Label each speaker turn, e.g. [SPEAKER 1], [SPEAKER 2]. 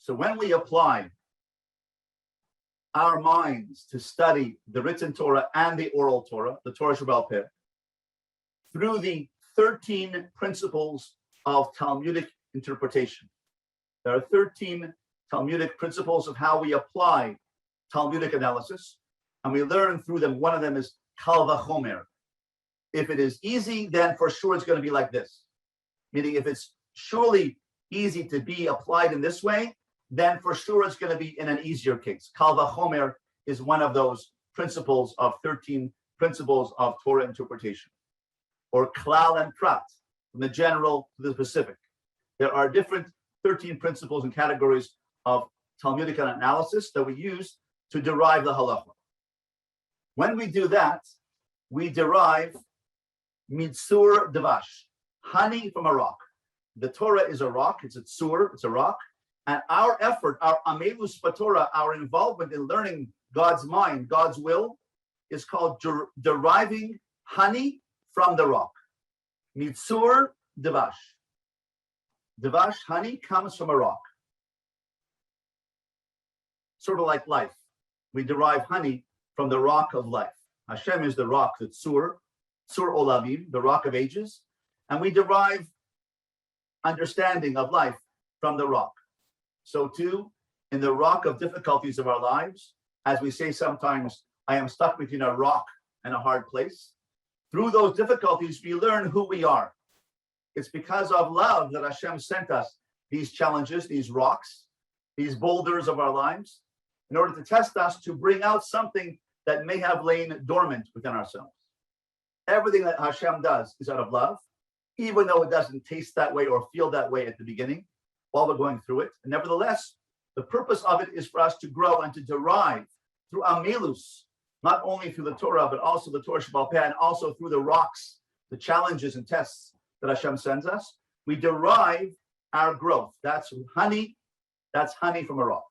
[SPEAKER 1] So when we apply our minds to study the written Torah and the oral Torah, the Torah Sheba'al Peh, through the 13 principles of Talmudic interpretation. There are 13 Talmudic principles of how we apply Talmudic analysis, and we learn through them. One of them is Kal Vachomer. If it is easy, then for sure it's going to be like this. Meaning if it's surely easy to be applied in this way, then for sure it's going to be in an easier case. Kal Vachomer is one of those principles of 13 principles of Torah interpretation. Or Klal and Prat, from the general to the specific. There are different 13 principles and categories of Talmudic analysis that we use to derive the halacha. When we do that, we derive mitzur devash, honey from a rock. The Torah is a rock, it's a tzur, it's a rock. And our effort, our amelus b'Torah, our involvement in learning God's mind, God's will, is called deriving honey from the rock. Mitzur devash. Devash, honey, comes from a rock. Sort of like life. We derive honey from the rock of life. Hashem is the rock, the tzur olamim, the rock of ages. And we derive understanding of life from the rock. So too, in the rock of difficulties of our lives, as we say sometimes, I am stuck between a rock and a hard place. Through those difficulties, we learn who we are. It's because of love that Hashem sent us these challenges, these rocks, these boulders of our lives, in order to test us, to bring out something that may have lain dormant within ourselves. Everything that Hashem does is out of love, even though it doesn't taste that way or feel that way at the beginning, while we're going through it. And nevertheless, the purpose of it is for us to grow and to derive through amelus, not only through the Torah, but also the Torah Sheba'al Peh, and also through the rocks, the challenges and tests that Hashem sends us. We derive our growth. That's honey from a rock.